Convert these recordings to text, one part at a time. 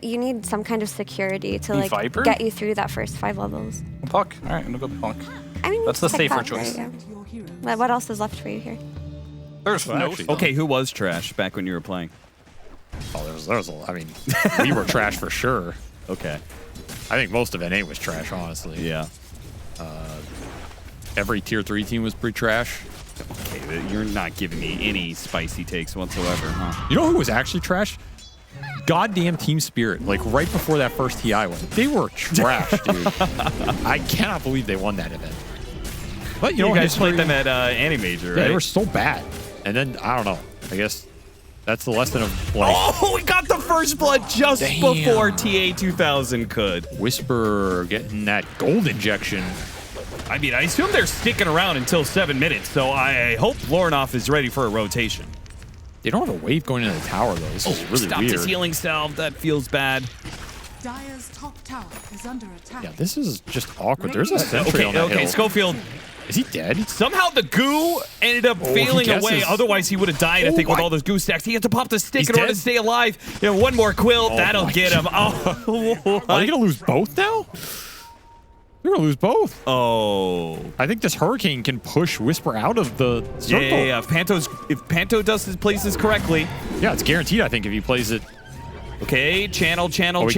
You need some kind of security to like Viper? get you through that first 5 levels. Puck. All right, I'm gonna go Puck. I mean, That's the just pick safer that, choice. there you go. What else is left for you here? There's no. Okay, who was trash back when you were playing? Oh, there was I mean, we were trash for sure. Okay. I think most of NA was trash, honestly. Yeah. Every tier 3 team was pretty trash. Okay, you're not giving me any spicy takes whatsoever, huh? You know who was actually trash? Goddamn Team Spirit. Like right before that first TI win, they were trash, dude. I cannot believe they won that event. But you know, guys played them at Animajor, right? Yeah, they were so bad. And then I don't know. I guess that's the lesson of like. Oh, we got the first blood just before TA 2000 could. Whisper getting that gold injection. I mean, I assume they're sticking around until 7 minutes, so I hope Lornoff is ready for a rotation. They don't have a wave going into the tower, though. This is really stopped weird. his healing salve. That feels bad. Dire's top tower is under attack. Yeah, this is just awkward. There's a sentry on that hill. Schofield. Is he dead? Somehow the goo ended up failing away. Otherwise, he would have died, I think, with all those goo stacks. He had to pop the stick in order to stay alive. You know, one more quill. That'll get him. Oh, are they going to lose both now? They're going to lose both. Oh. I think this Hurricane can push Whisper out of the circle. Yeah. If Panto does his places correctly. Yeah, it's guaranteed, I think, if he plays it. Okay, channel, push.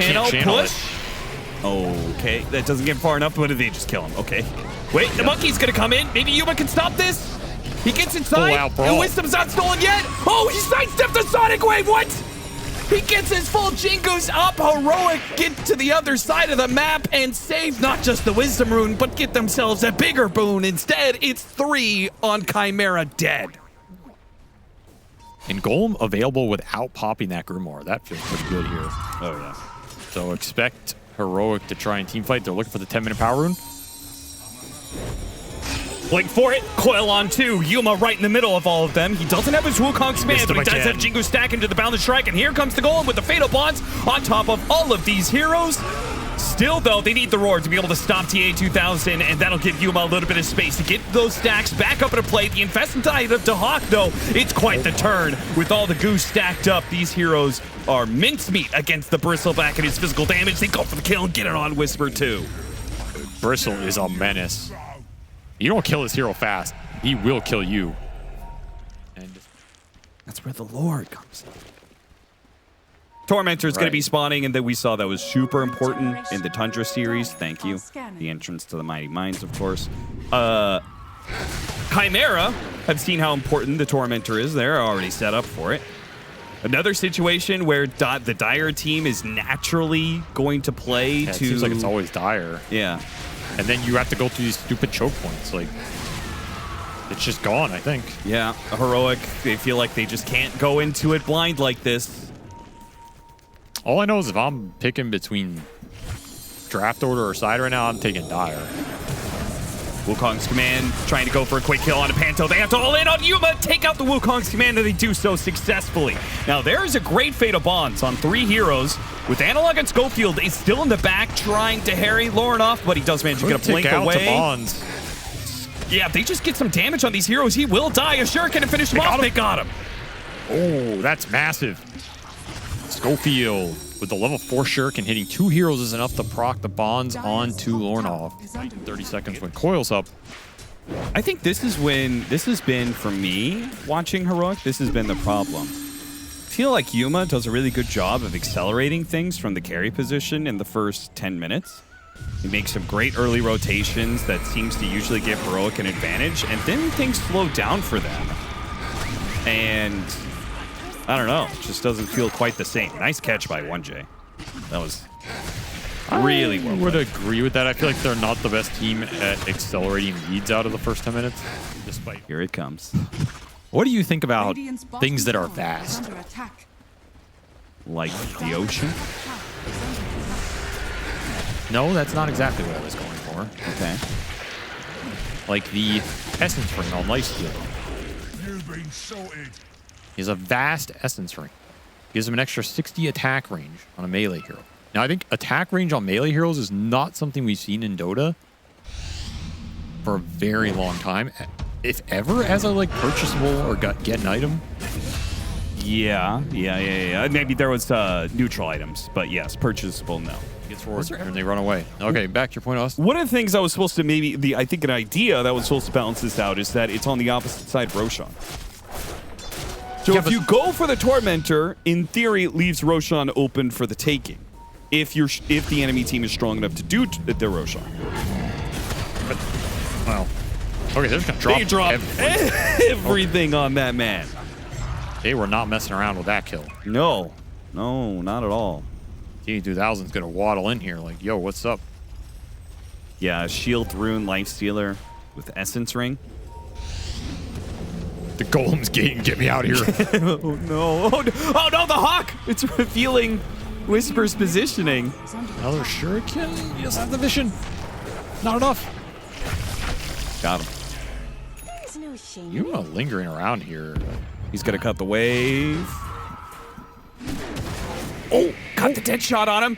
Okay, that doesn't get far enough, but they just kill him. Okay. Wait, the monkey's going to come in. Maybe Yuma can stop this. He gets inside. And Wisdom's not stolen yet. Oh, he sidestepped the Sonic Wave. What? He gets his full Jingoos up. Heroic get to the other side of the map and save not just the Wisdom Rune, but get themselves a bigger boon. Instead, it's 3 on Chimera dead. And Golem available without popping that Grimoire. That feels pretty good here. Oh, yeah. So expect Heroic to try and teamfight. They're looking for the 10-minute power rune. Blink for it. Coil on 2. Yuma right in the middle of all of them. He doesn't have his Wukong's command, but he does have Jingu stack into the Bounded Strike. And here comes the Golem with the Fatal Bonds on top of all of these heroes. Still, though, they need the Roar to be able to stop TA 2000, and that'll give Yuma a little bit of space to get those stacks back up into play. The Infestant Eye of Dahak, though, it's quite the turn. With all the goo stacked up, these heroes are mincemeat against the Bristleback and his physical damage. They go for the kill and get it on Whisper, too. Bristle is a menace. You don't kill this hero fast, he will kill you. And that's where the Lord comes in. Tormentor is going to be spawning, and then we saw that was super important in the Tundra series. Thank you. The entrance to the Mighty Mines, of course. Chimera have seen how important the Tormentor is. They're already set up for it. Another situation where the Dire team is naturally going to play it seems like it's always Dire. Yeah. And then you have to go through these stupid choke points. Like, it's just gone, I think. Yeah, Heroic, they feel like they just can't go into it blind like this. All I know is if I'm picking between draft order or side right now, I'm taking Dire. Wukong's command trying to go for a quick kill on a Panto. They have to all in on Yuma, take out the Wukong's command, and they do so successfully. Now, there is a great Fatal Bonds on 3 heroes. With Analog and Schofield is still in the back trying to harry Lauren off, but he does manage to get a blink away. Bonds. Yeah, if they just get some damage on these heroes, he will die. A Shuriken to finish him off. They got him. Oh, that's massive. Schofield with the level 4 Shuriken hitting 2 heroes is enough to proc the bonds onto Lornoff. 30 seconds when Coil's up. I think this has been, for me, watching Heroic, this has been the problem. I feel like Yuma does a really good job of accelerating things from the carry position in the first 10 minutes. He makes some great early rotations that seems to usually give Heroic an advantage, and then things slow down for them. And I don't know, it just doesn't feel quite the same. Nice catch by 1J. That was really well. I would agree with that. I feel like they're not the best team at accelerating leads out of the first 10 minutes. Despite here it comes. What do you think about things that are vast? Like the ocean? No, that's not exactly what I was going for. Okay. Like the Essence Ring on Lifesteal. He has a vast Essence Ring. Gives him an extra 60 attack range on a melee hero. Now, I think attack range on melee heroes is not something we've seen in Dota for a very long time. If ever, as a like purchasable or get an item. Yeah. Maybe there was neutral items, but yes, purchasable, no. Gets forward and they run away. Okay, back to your point, Austin. One of the things I was supposed to I think an idea that was supposed to balance this out is that it's on the opposite side of Roshan. So Yeah, if you go for the Tormentor, in theory, it leaves Roshan open for the taking. If the enemy team is strong enough to do the Roshan. But, well, okay, they're just gonna drop. They dropped everything on that man. They were not messing around with that kill. No, not at all. T2000's gonna waddle in here like, yo, what's up? Yeah, Shield, Rune, Lifestealer with Essence Ring. The Golem's gate and get me out of here. Oh no! Oh no! The Hawk! It's revealing Whisper's positioning. Another shuriken? Yes, have the vision. Not enough. Got him. You're lingering around here. He's gonna cut the wave. Oh! Got the dead shot on him.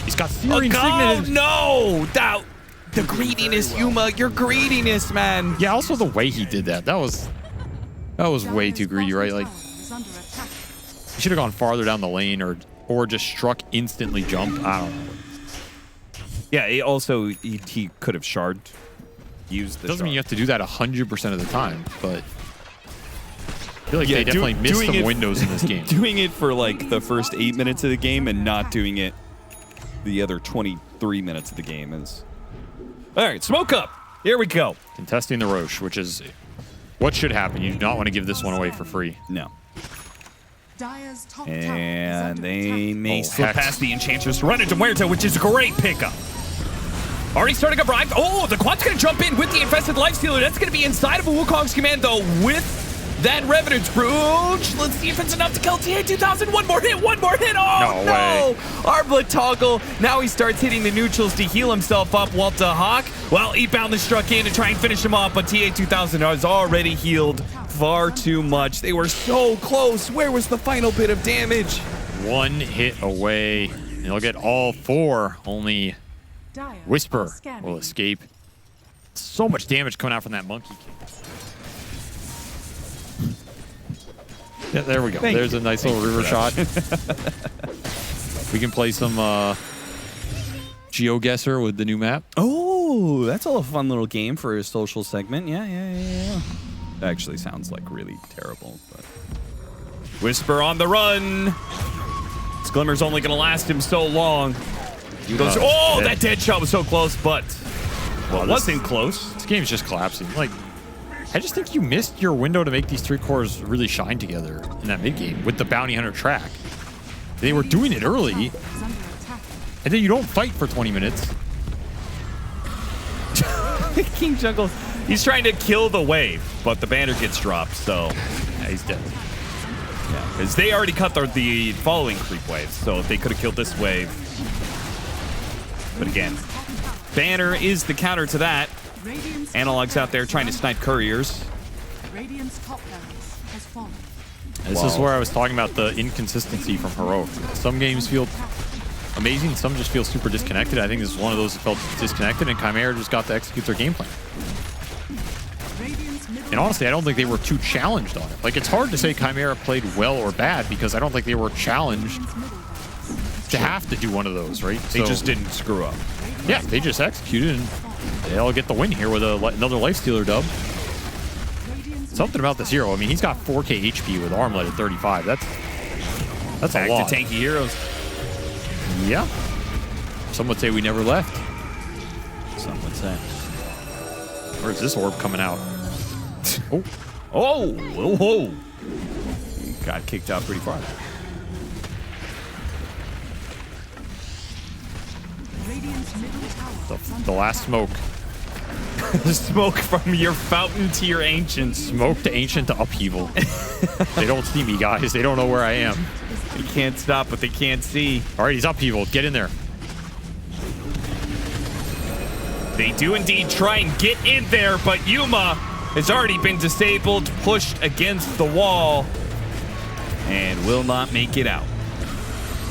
He's got Searing Signet. No! The greediness, Yuma. Your greediness, man. Yeah, also the way he did that. That was way too greedy, right? Like, he should have gone farther down the lane or just struck instantly jump. I don't know. Yeah, he could have shard. Used the Doesn't shard. mean you have to do that 100% of the time, but I feel like they definitely missed some windows in this game. Doing it for like the first 8 minutes of the game and not doing it the other 23 minutes of the game is... All right, smoke up. Here we go. Contesting the Roche, which is what should happen. You do not want to give this one away for free. No. Dire's top tower And is under they attack. may Oh, slip hex. past the Enchantress, run into Muerto, which is a great pickup. Already starting up Rhyme. Oh, the Quad's going to jump in with the Infested Lifestealer. That's going to be inside of a Wukong's command, though, with that Revenant Scrooge. Let's see if it's enough to kill TA2000. One more hit. Oh, No way. Arbla toggle. Now he starts hitting the neutrals to heal himself up. While the Hawk, well, Eatbound struck in to try and finish him off, but TA2000 has already healed far too much. They were so close. Where was the final bit of damage? One hit away. And they'll get all four. Only Dire Whisper are scanning. will escape. So much damage coming out from that monkey kick. Yeah, there we go. There's a nice little river shot. We can play some GeoGuessr with the new map. Oh, that's a fun little game for a social segment. Yeah. That actually sounds like really terrible, but... Whisper on the run. This Glimmer's only going to last him so long. He goes, oh, that dead shot was so close, but... Well, it wasn't close. This game's just collapsing. Like, I just think you missed your window to make these three cores really shine together in that mid game with the Bounty Hunter track. They were doing it early, Is under attack. and then you don't fight for 20 minutes. King Jungle, he's trying to kill the wave, but the banner gets dropped, so... Yeah, he's dead. Yeah, because they already cut the following creep waves, so they could have killed this wave. But again, banner is the counter to that. Radiant's Analog's out there trying to snipe couriers. Radiant's top barracks has fallen. This is where I was talking about the inconsistency from Heroic. Some games feel amazing, some just feel super disconnected. I think this is one of those that felt disconnected, and Chimera just got to execute their game plan. Radiant's middle And honestly, I don't think they were too challenged on it. Like, it's hard to say Chimera played well or bad because I don't think they were challenged to have to do one of those, right? They just didn't screw up. Yeah, they just executed, and they'll get the win here with another Lifestealer dub. Something about this hero. I mean, he's got 4k HP with Armlet at 35. That's a Back lot. to tanky heroes. Yeah. Some would say we never left. Some would say. Where's this orb coming out? Oh! Got kicked out pretty far. Radiant's middle tower. The last smoke. Smoke from your fountain to your ancients. Smoke to ancient to upheaval. They don't see me, guys. They don't know where I am. They can't stop what they can't see. All right, he's upheaval. Get in there. They do indeed try and get in there, but Yuma has already been disabled, pushed against the wall, and will not make it out.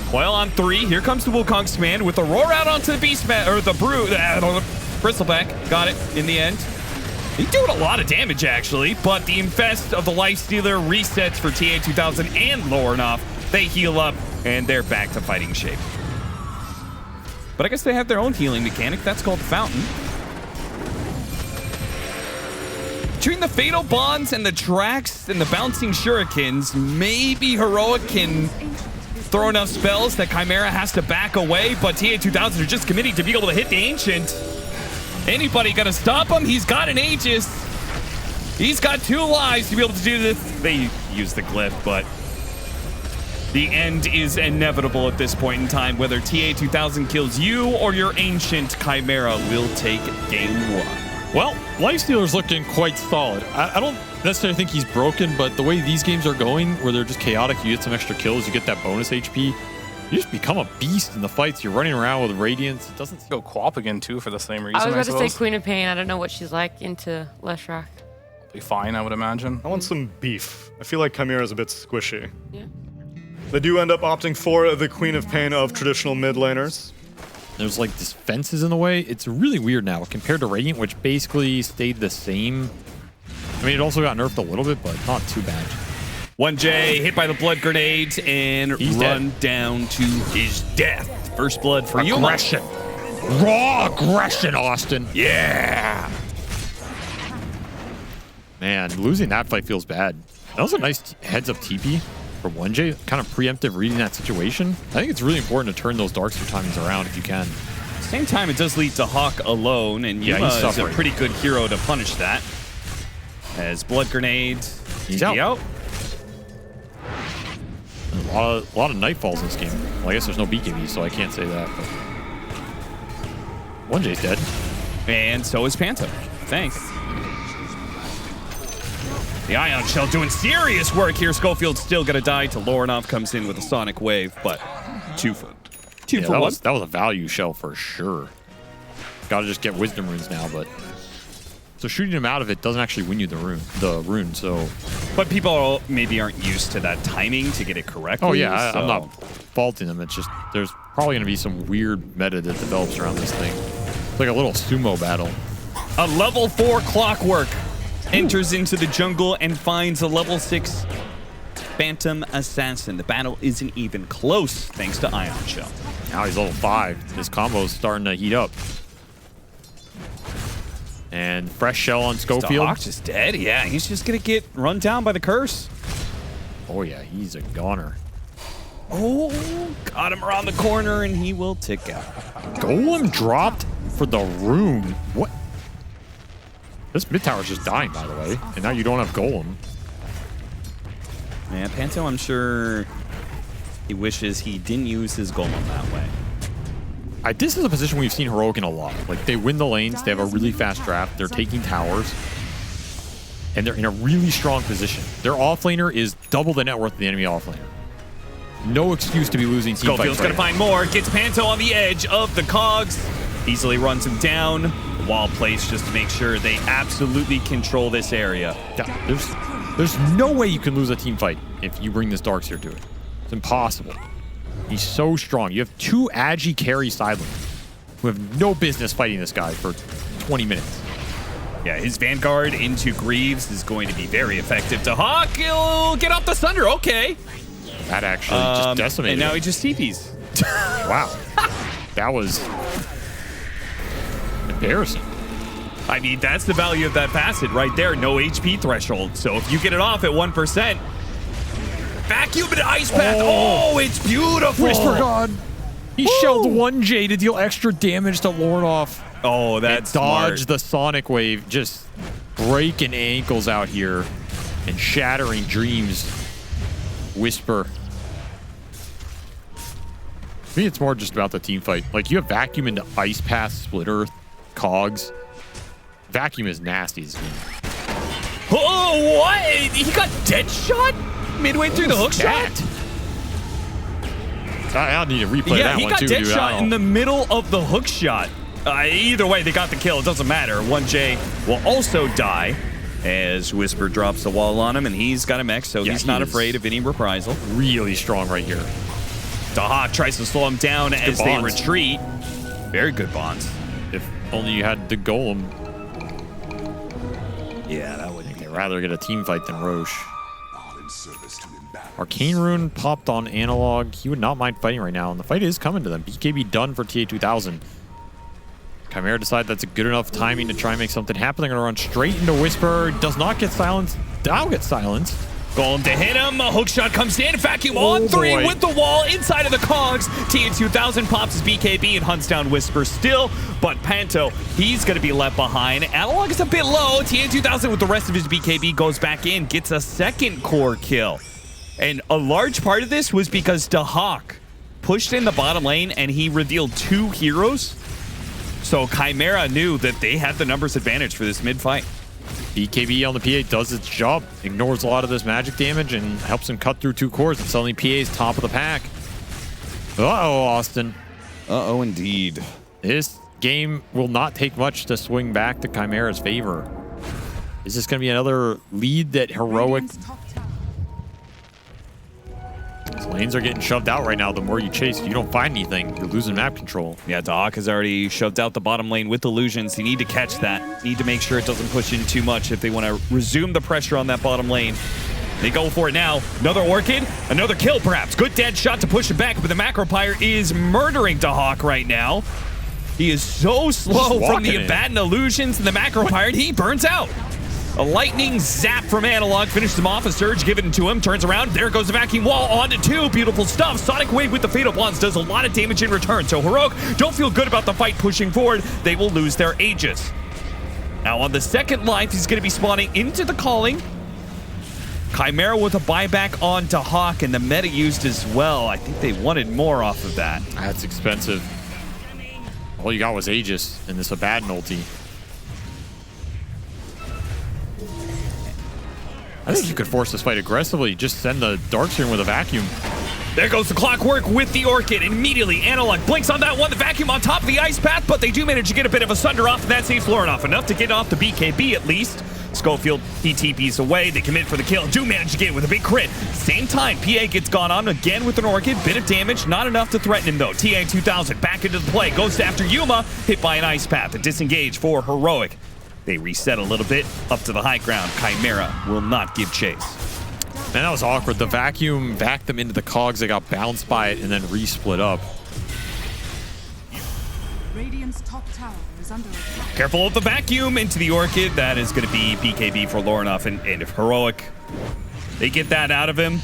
Coil on 3. Here comes the Wukong's command with a roar out onto the Beastman, or the Bristleback. Got it in the end. He's doing a lot of damage, actually, but the Infest of the Lifestealer resets for TA2000 and Lornoff. They heal up, and they're back to fighting shape. But I guess they have their own healing mechanic. That's called the Fountain. Between the Fatal Bonds and the Tracks and the Bouncing Shurikens, maybe Heroic can throw enough spells that Chimera has to back away, but TA2000 are just committing to be able to hit the Ancient. Anybody gonna stop him? He's got an Aegis. He's got 2 lives to be able to do this. They use the glyph, but the end is inevitable at this point in time. Whether TA2000 kills you or your Ancient, Chimera will take game 1. Well, Lifestealer's looking quite solid. I don't necessarily think he's broken, but the way these games are going, where they're just chaotic, you get some extra kills, you get that bonus HP, you just become a beast in the fights. You're running around with Radiance. It doesn't Go Quap again, too, for the same reason, I was about to suppose. say Queen of Pain. I don't know what she's like into Leshrac. Be fine, I would imagine. I want some beef. I feel like Chimera is a bit squishy. Yeah. They do end up opting for the Queen of Pain of traditional mid laners. There's like this fences in the way. It's really weird now compared to Radiant, which basically stayed the same. I mean, it also got nerfed a little bit, but not too bad. 1J hit by the blood grenades and He's run dead. down to his death. First blood for you. Aggression. Raw aggression, Austin. Yeah. Man, losing that fight feels bad. That was a nice heads-up TP for 1J. Kind of preemptive reading that situation. I think it's really important to turn those Darkseer timings around if you can. Same time, it does lead to Hawk alone, and Yeah, Yuma he's is a suffering. pretty good hero to punish that. As blood grenades, He's TP out. A lot of Nightfalls in this game. Well, I guess there's no BKB, so I can't say that. But 1J's dead. And so is Panto. Thanks. The Ion Shell doing serious work here. Schofield's still gonna die till Lornoff comes in with a Sonic Wave, but 2 for 2 Yeah, for that 1. was a value shell for sure. Gotta just get Wisdom Runes now, but so shooting him out of it doesn't actually win you the rune. So But people maybe aren't used to that timing to get it correctly. oh yeah, so. I'm not faulting them. It's just there's probably gonna be some weird meta that develops around this thing. It's like a little sumo battle. A level 4 Clockwork enters into the jungle and finds a level 6 Phantom Assassin. The battle isn't even close thanks to Ion Shell. Now he's level 5. This combo's starting to heat up. And fresh shell on Schofield. Hawk just dead. Yeah, he's just gonna get run down by the curse. Oh yeah, he's a goner. Oh, got him around the corner and he will tick out. Golem dropped for the rune. What? This mid tower's just dying, by the way. And now you don't have Golem. Man, Panto, I'm sure he wishes he didn't use his Golem that way. This is a position we've seen Heroic in a lot. Like, they win the lanes, they have a really fast draft, they're taking towers, and they're in a really strong position. Their offlaner is double the net worth of the enemy offlaner. No excuse to be losing team fights. Schofield's gonna find more. Gets Panto on the edge of the cogs. Easily runs him down. Wall placed just to make sure they absolutely control this area. There's no way you can lose a team fight if you bring this Darkseer to it. It's impossible. He's so strong. You have 2 Agi carry sidelings who have no business fighting this guy for 20 minutes. Yeah, his Vanguard into Greaves is going to be very effective to Hawk. He'll get off the Sunder. Okay. That actually just decimated And now him. he just TPs. Wow. That was embarrassing. I mean, that's the value of that facet right there. No HP threshold. So if you get it off at 1%, vacuum and ice path. Oh, it's beautiful. Whisper God. He shelled 1J to deal extra damage to Lornoff. Oh, that's dodge smart. the Sonic Wave, just breaking ankles out here and shattering dreams. Whisper. For me, it's more just about the team fight. Like, you have Vacuum into Ice Path, Split Earth, Cogs. Vacuum is nasty this game. Oh, what? He got dead shot midway through the hook shot? I'll need to replay Yeah, that he one got too, dead dude. shot in the middle of the hook shot. Either way, they got the kill. It doesn't matter. 1J will also die as Whisper drops the wall on him, and he's got a mech, so Yeah, he's he not is afraid of any reprisal. Really strong right here. Dahak tries to slow him down as they bonds. retreat. Very good bonds. If only you had the Golem. Yeah, that would. I think they'd rather get a team fight than Roche. Arcane Rune popped on Analog. He would not mind fighting right now, and the fight is coming to them. BKB done for TA2000. Chimera decide that's a good enough timing to try and make something happen. They're going to run straight into Whisper. Does not get silenced. Now gets silenced. Golem to hit him. A hook shot comes in. Vacuum on three boy. with the wall inside of the cogs. TA2000 pops his BKB and hunts down Whisper still. But Panto, he's going to be left behind. Analog is a bit low. TA2000 with the rest of his BKB goes back in, gets a second core kill. And a large part of this was because Dahak pushed in the bottom lane and he revealed 2 heroes. So Chimera knew that they had the numbers advantage for this mid-fight. BKB on the PA does its job, ignores a lot of this magic damage, and helps him cut through 2 cores. And suddenly PA's top of the pack. Uh-oh, Austin. Uh-oh, indeed. This game will not take much to swing back to Chimera's favor. Is this going to be another lead that Heroic... Radiant's top tower. These lanes are getting shoved out right now. The more you chase, if you don't find anything, you're losing map control. Yeah, Dahak has already shoved out the bottom lane with illusions. You need to catch that. Need to make sure it doesn't push in too much if they want to resume the pressure on that bottom lane. They go for it now. Another Orchid, another kill perhaps. Good dead shot to push it back, but the Macropyre is murdering Dahak right now. He is so slow from the Abaddon illusions and the Macropyre, he burns out. A lightning zap from Analog finishes him off. A surge given to him. Turns around. There goes the vacuum wall onto 2. Beautiful stuff. Sonic Wave with the Fatal Bonds does a lot of damage in return. So Heroic don't feel good about the fight pushing forward. They will lose their Aegis. Now on the second life, he's going to be spawning into the Calling. Chimera with a buyback on Dahak and the meta used as well. I think they wanted more off of that. That's expensive. All you got was Aegis and this Abaddon ulti. I think you could force this fight aggressively. Just send the Darkstream with a vacuum. There goes the Clockwork with the Orchid. Immediately, Analog blinks on that one. The vacuum on top of the Ice Path, but they do manage to get a bit of a Sunder off, and that saves Lauren off. Enough to get off the BKB at least. Schofield, he TPs away. They commit for the kill. Do manage to get it with a big crit. Same time, PA gets gone on again with an Orchid. Bit of damage. Not enough to threaten him, though. TA2000 back into the play. Goes after Yuma. Hit by an Ice Path. A disengage for Heroic. They reset a little bit up to the high ground. Chimera will not give chase. Man, that was awkward. The vacuum backed them into the cogs. They got bounced by it and then re-split up. Radiant's top tower is under attack. Careful of the vacuum into the Orchid. That is going to be BKB for Lornoff. And if Heroic, they get that out of him,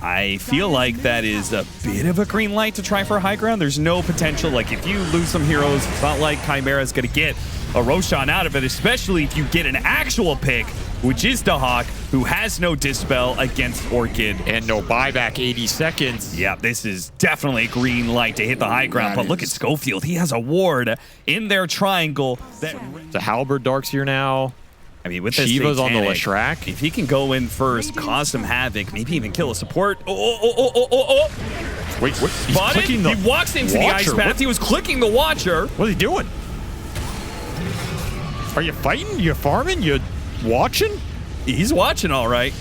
I feel like that is a bit of a green light to try for high ground. There's no potential. Like, if you lose some heroes, it's not like Chimera's going to get a Roshan out of it, especially if you get an actual pick, which is Dahak, who has no Dispel against Orchid. And no buyback, 80 seconds. Yeah, this is definitely a green light to hit the high ground. But look at Schofield. He has a ward in their triangle. The Halberd Dark's here now. I mean, with this Shiva's on the Satanic, Leshrac. if he can go in first, cause some havoc, maybe even kill a support. Wait, what? He's Spotted. clicking the He walks into the Ice Watcher. Path. What? He was clicking the Watcher. What is he doing? Are you fighting? You farming? You watching? He's watching all right.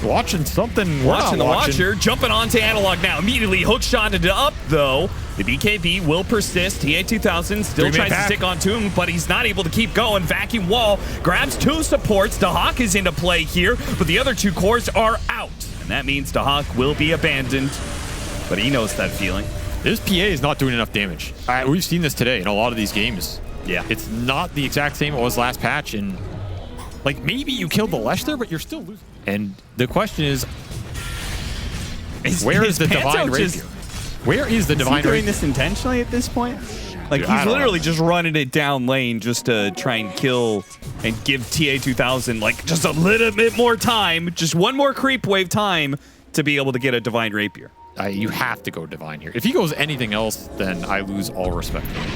Watching something. Watching the Watcher. Jumping onto Analog now. Immediately hook shotted it up, though. The BKB will persist. TA2000 still tries to stick onto him, but he's not able to keep going. Vacuum wall grabs 2 supports. Dahak is into play here, but the other 2 cores are out. And that means Dahak will be abandoned, but he knows that feeling. This PA is not doing enough damage. We've seen this today in a lot of these games. Yeah. It's not the exact same it was last patch, and like maybe you killed the Lesh there, but you're still losing. And the question is, where is the Divine Rapier? Where is the Divine Rapier? Is he doing this intentionally at this point? Like, Dude, he's literally just running it down lane just to try and kill and give TA2000 like just a little bit more time, just one more creep wave time to be able to get a Divine Rapier. You have to go Divine here. If he goes anything else, then I lose all respect for him.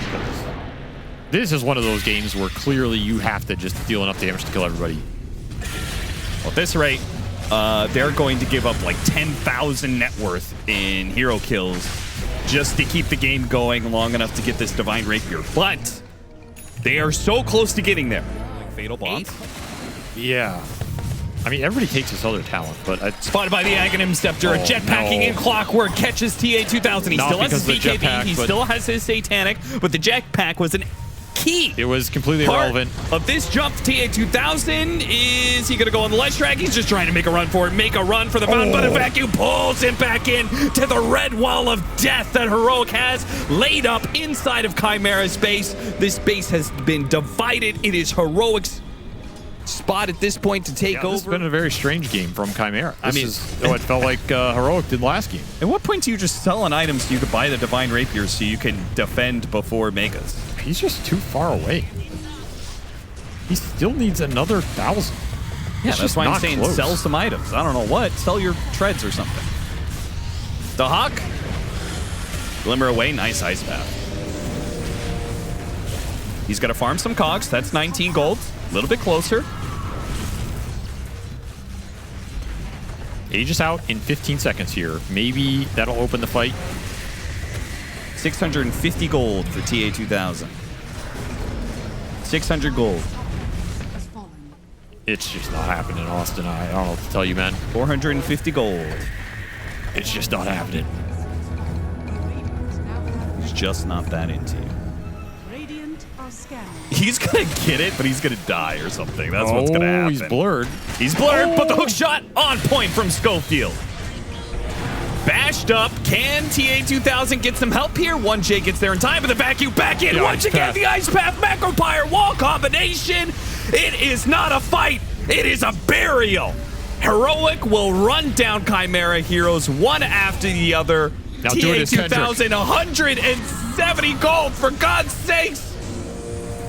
This is one of those games where clearly you have to just deal enough damage to kill everybody. Well, at this rate, they're going to give up like 10,000 net worth in hero kills just to keep the game going long enough to get this Divine Rapier. But they are so close to getting there. Fatal Bonds. Yeah. I mean, everybody takes this other talent, but... Spotted by the Aghanim Scepter. A jetpacking in Clockwork catches TA2000. He still has his BKB. He still has his Satanic, but the jetpack was an key. It was completely Part irrelevant. of this jump to TA2000. Is he going to go on the ledge track? He's just trying to make a run for it. Make a run for the fountain, but a vacuum pulls him back in to the red wall of death that Heroic has laid up inside of Chimera's base. This base has been divided. It is Heroic's spot at this point to take This has over. been a very strange game from Chimera. I mean, it felt like Heroic did last game. At what point do you just sell an item so you could buy the Divine Rapier so you can defend before Megas? He's just too far away. He still needs another 1,000. Yeah, It's that's just why I'm not saying close. sell some items. I don't know what. Sell your treads or something. The Hawk. Glimmer away. Nice ice path. He's got to farm some cogs. That's 19 gold. A little bit closer. Aegis out in 15 seconds here. Maybe that'll open the fight. 650 gold for TA2000. 600 gold. has fallen. It's just not happening, Austin. I don't know what to tell you, man. 450 gold. It's just not happening. He's just not that into you. Radiant are scanning. He's going to get it, but he's going to die or something. That's what's going to happen. He's blurred. He's blurred, but the hook shot on point from Schofield. Bashed up. Can TA2000 get some help here? 1J gets there in time, but the vacuum back in. The Once ice again, path. the ice path, macro pyre wall combination. It is not a fight. It is a burial. Heroic will run down Chimera heroes one after the other. Now do it as TA2000, 170 gold, for God's sakes.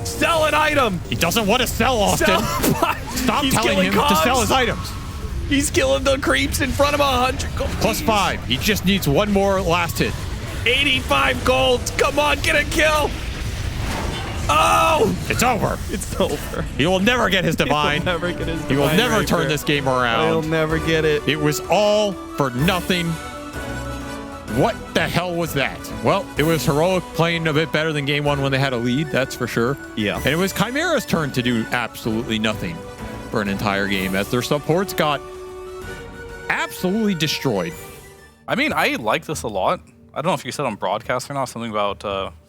Sell an item. He doesn't want to sell, Austin. Stop He's telling killing him to cogs. sell his items. He's killing the creeps in front of 100 gold. Plus 5. He just needs one more last hit. 85 gold. Come on, get a kill. Oh, It's over. it's over. He will never get his divine. He'll never get his He will divine never rapier. turn this game He'll around. never get it. It was all for nothing. What the hell was that? Well, it was Heroic playing a bit better than game one when they had a lead, that's for sure. Yeah. And it was Chimera's turn to do absolutely nothing for an entire game as their supports got absolutely destroyed. I mean, I like this a lot. I don't know if you said on broadcast or not, something about,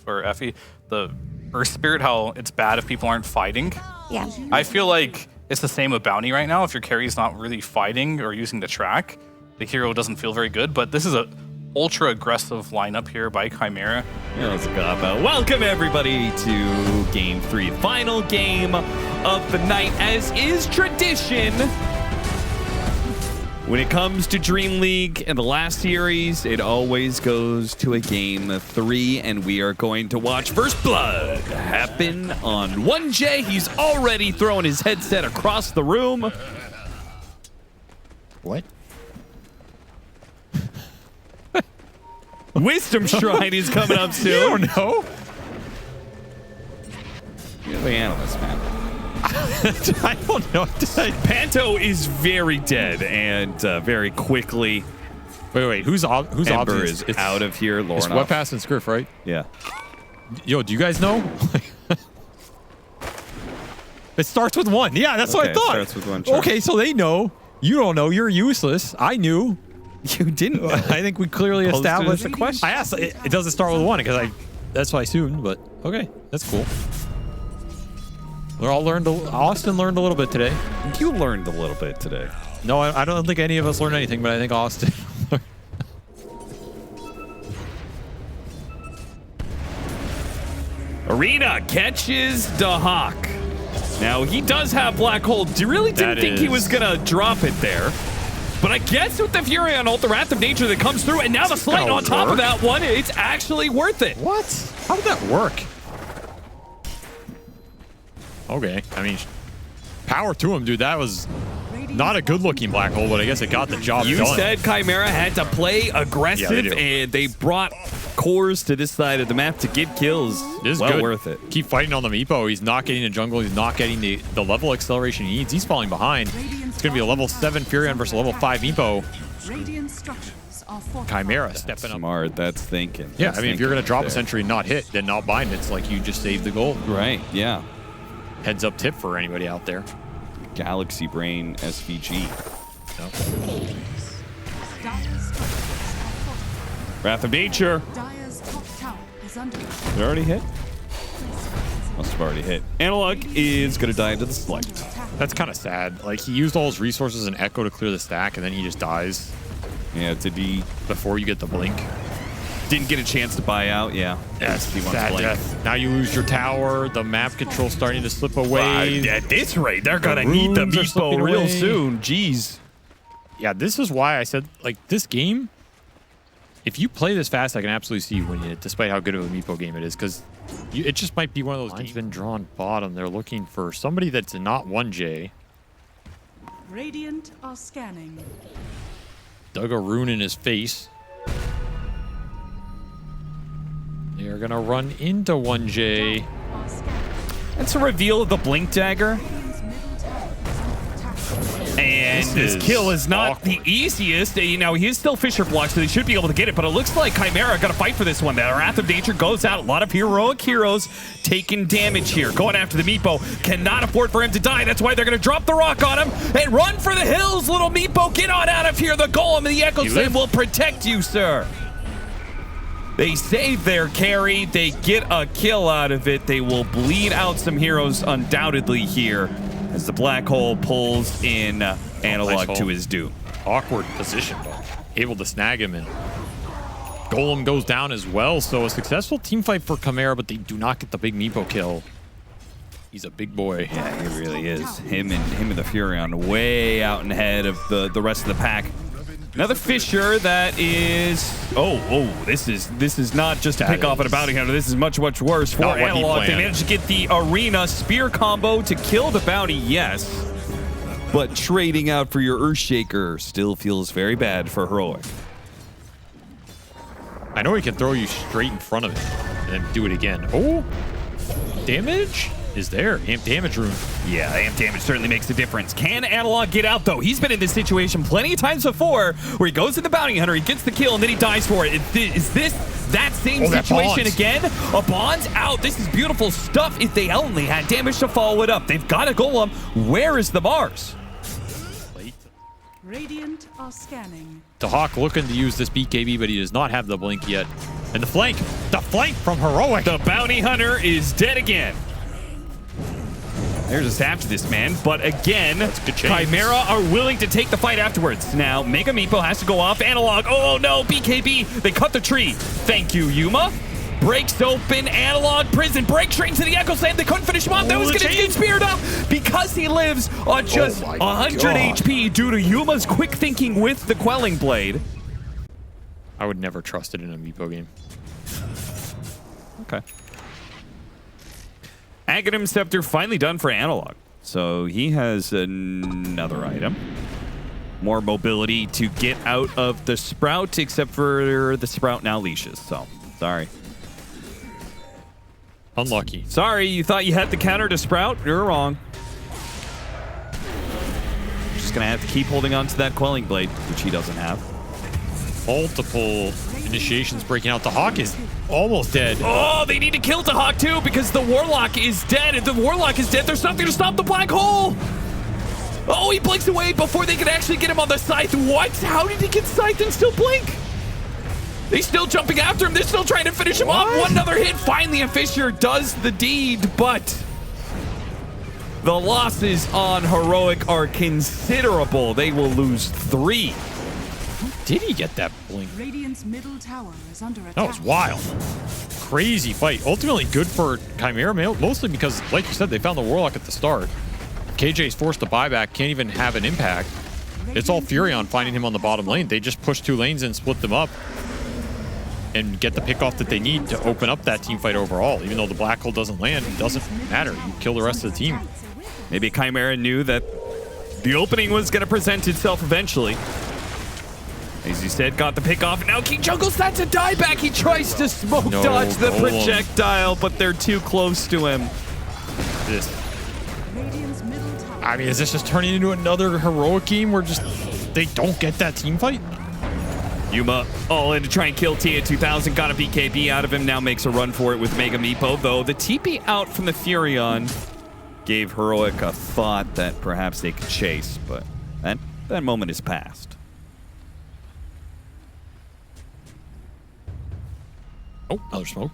for Effie, the Earth Spirit, how it's bad if people aren't fighting. Yeah. I feel like it's the same with Bounty right now. If your carry's not really fighting or using the track, the hero doesn't feel very good. But this is a ultra aggressive lineup here by Chimera. Yeah, let's go about. Welcome everybody to Game 3, final game of the night, as is tradition. When it comes to Dream League and the last series, it always goes to a Game 3, and we are going to watch First Blood happen on 1J. He's already throwing his headset across the room. What? Wisdom Shrine is coming up soon. You don't know. You're the analyst, man. I don't know. Panto is very dead and very quickly. Wait. Who's Ember obvious? is out of here. It's Lorna. Wet Pass and Scriff, right? Yeah. Yo, do you guys know? It starts with 1. Yeah, that's what I Okay, thought. starts with 1, sure. Okay, so they know. You don't know. You're useless. I knew. You didn't. I think we clearly Posed it as established a question. I asked. It doesn't start with 1 because that's what I assumed. But okay, that's cool. We all learned. Austin learned a little bit today. You learned a little bit today. No, I don't think any of us learned anything, but I think Austin. Arena catches the Hawk. Now, he does have Black Hole. Really didn't That think he is- was going to drop it there. But I guess with the Fury on Ult, the Wrath of Nature that comes through, and now the Slate gonna on top of work? that one, it's actually worth it. What? How did that work? Okay, I mean, power to him, dude. That was not a good-looking black hole, but I guess it got the job You done. said Chimera had to play aggressive, Yeah, they do. and they brought cores to this side of the map to get kills. This is well good. worth it. Keep fighting on the Meepo. He's not getting the jungle. He's not getting the level acceleration he needs. He's falling behind. It's going to be a level 7 Furion versus a level 5 Meepo. Radiant structures are fortified. Chimera stepping up. Smart, that's thinking. Yeah, That's I mean, if you're going to drop a there. sentry and not hit, then not bind, it's like you just saved the goal. Right, yeah. Heads up tip for anybody out there. Galaxy Brain SVG. Dire structures are fortified. Wrath of Nature. Dire's top tower is under attack. It already hit? Must have already hit. Analog is going to die into the select. That's kind of sad. Like, he used all his resources and Echo to clear the stack, and then he just dies. Yeah, to be before you get the blink. Didn't get a chance to buy out. Yeah, that's sad death. Now you lose your tower. The map control starting to slip away. At this rate, they're gonna need the Meepo real soon. Jeez. Yeah, this is why I said, like, this game, if you play this fast, I can absolutely see you winning it, despite how good of a Meepo game it is, because it just might be one of those games. Been drawn bottom. They're looking for somebody that's not 1J. Radiant are scanning. Dug a rune in his face. They're gonna run into 1J. That's a reveal of the Blink Dagger. And this kill is not the easiest. You know, he is still Fisher blocked, so they should be able to get it, but it looks like Chimera got to fight for this one. The Wrath of Nature goes out. A lot of heroic heroes taking damage here. Going after the Meepo. Cannot afford for him to die. That's why they're going to drop the rock on him and run for the hills. Little Meepo, get on out of here. The Golem and the Echo Slam will protect you, sir. They save their carry. They get a kill out of it. They will bleed out some heroes undoubtedly here as the Black Hole pulls in Analog to his doom. Awkward position, but able to snag him, and Golem goes down as well. So a successful team fight for Chimera, but they do not get the big Meepo kill. He's a big boy. Yeah, he really is. Him and the Furion way out and ahead of the rest of the pack. Another Fissure that is... This is not just a pick off at a bounty hunter. This is much, much worse for Analog. They managed to get the Arena Spear combo to kill the bounty, yes. But trading out for your Earthshaker still feels very bad for Heroic. I know he can throw you straight in front of it and then do it again. Oh, damage is there. Amp damage rune. Yeah, amp damage certainly makes a difference. Can Analog get out, though? He's been in this situation plenty of times before where he goes to the bounty hunter, he gets the kill, and then he dies for it. Is this that same situation again? A Bond's out. This is beautiful stuff if they only had damage to follow it up. They've got a Golem. Where is the Mars? Radiant are scanning. The Hawk looking to use this BKB, but he does not have the blink yet. And the flank from Heroic. The bounty hunter is dead again. They're just after this man, but again, Chimera are willing to take the fight afterwards. Now, Mega Meepo has to go off. Analog, oh no, BKB, they cut the tree. Thank you, Yuma. Breaks open, Analog, prison, break straight into the Echo Slam. They couldn't finish him off. That was going to get speared up because he lives on just 100 HP due to Yuma's quick thinking with the Quelling Blade. I would never trust it in a Meepo game. Okay. Aghanim Scepter finally done for Analog. So he has another item. More mobility to get out of the Sprout, except for the Sprout now leashes. So, sorry. Unlucky. Sorry, you thought you had the counter to Sprout? You're wrong. Just gonna have to keep holding on to that Quelling Blade, which he doesn't have. Multiple initiations breaking out. The Hawk is almost dead. Oh, they need to kill the Hawk too because the Warlock is dead. If the Warlock is dead, there's nothing to stop the Black Hole. Oh, he blinks away before they can actually get him on the Scythe. What? How did he get Scythe and still blink? They're still jumping after him. They're still trying to finish him off. One other hit. Finally, a Fissure does the deed, but the losses on Heroic are considerable. They will lose 3. Did he get that blink? Radiant's middle tower is under attack. That was wild. Crazy fight. Ultimately good for Chimera, mostly because, like you said, they found the Warlock at the start. KJ's forced to buy back, can't even have an impact. It's all Furion finding him on the bottom lane. They just push 2 lanes and split them up and get the pick off that they need to open up that team fight overall. Even though the Black Hole doesn't land, it doesn't matter. You kill the rest of the team. Maybe Chimera knew that the opening was going to present itself eventually. As you said, got the pick off, and now King Jungle's not to die back. He tries to smoke dodge the projectile, but they're too close to him. I mean, is this just turning into another Heroic game where just they don't get that team fight? Yuma all in to try and kill Tia 2000. Got a BKB out of him. Now makes a run for it with Mega Meepo, though. The TP out from the Furion gave Heroic a thought that perhaps they could chase, but that moment is past. Oh, another smoke.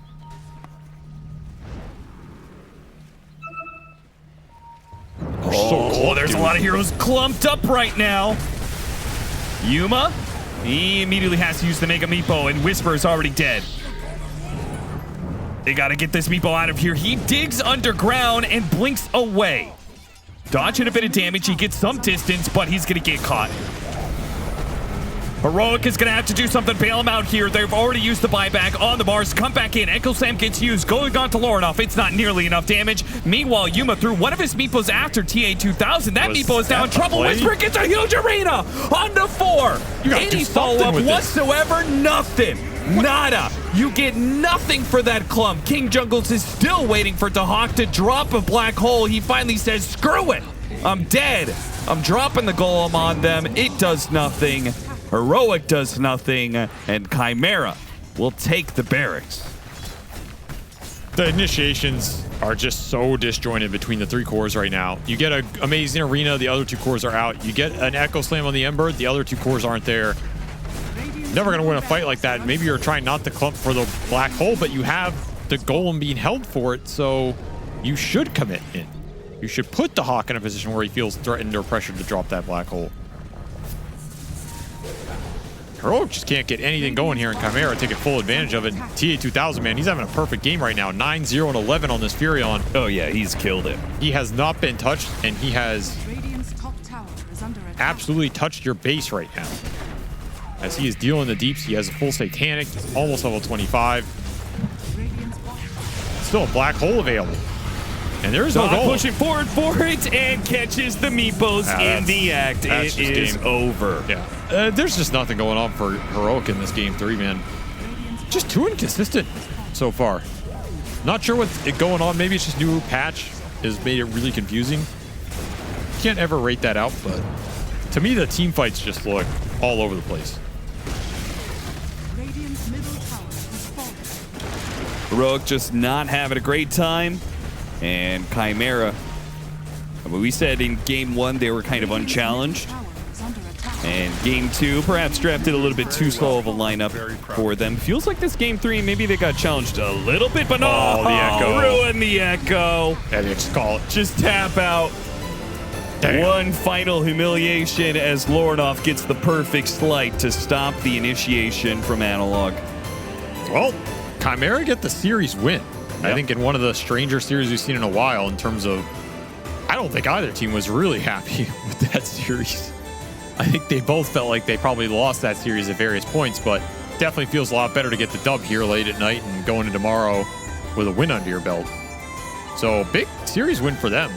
of heroes clumped up right now. Yuma, he immediately has to use the Mega Meepo, and Whisper is already dead. They got to get this Meepo out of here. He digs underground and blinks away. Dodging a bit of damage. He gets some distance, but he's going to get caught. Heroic is going to have to do something, bail him out here. They've already used the buyback on the bars. Come back in. Echo Slam gets used. Going on to Lorinoff. It's not nearly enough damage. Meanwhile, Yuma threw one of his Meepos after TA2000. That Meepo is now in trouble. Whisper gets a huge arena on the 4. Any follow-up whatsoever? Nothing. Nada. You get nothing for that clump. King Jungles is still waiting for Dahak to drop a black hole. He finally says, screw it. I'm dead. I'm dropping the golem on them. It does nothing. Heroic does nothing, and Chimera will take the barracks. The initiations are just so disjointed between the 3 cores right now. You get an amazing arena, the other 2 cores are out. You get an Echo Slam on the Ember, the other 2 cores aren't there. Never going to win a fight like that. Maybe you're trying not to clump for the black hole, but you have the golem being held for it, so you should commit in. You should put the Hawk in a position where he feels threatened or pressured to drop that black hole. Heroic just can't get anything going here in Chimera, taking full advantage of it. TA2000, man, he's having a perfect game right now. 9-0 and 11 on this Furion. Oh yeah, he's killed it. He has not been touched, and he has absolutely touched your base right now. As he is dealing the deeps, he has a full Satanic, almost level 25. Still a black hole available. And there is no goal. Pushing forward for it and catches the Meepos in the act. It is over. Yeah. There's just nothing going on for Heroic in this game 3, man. Just too inconsistent so far. Not sure what's going on. Maybe it's just new patch has made it really confusing. Can't ever rate that out, but to me, the team fights just look all over the place. Heroic just not having a great time. And Chimera, I mean, we said in game 1 they were kind of unchallenged. And game 2, perhaps drafted a little bit too slow of a lineup for them. Feels like this game 3, maybe they got challenged a little bit, but no, the Echo. Ruin the Echo. Yeah, they just call it. Just tap out. Damn. One final humiliation as Lorinoff gets the perfect slight to stop the initiation from Analog. Well, Chimera get the series win. Yep. I think in one of the stranger series we've seen in a while in terms of, I don't think either team was really happy with that series. I think they both felt like they probably lost that series at various points, but definitely feels a lot better to get the dub here late at night and going into tomorrow with a win under your belt. So big series win for them.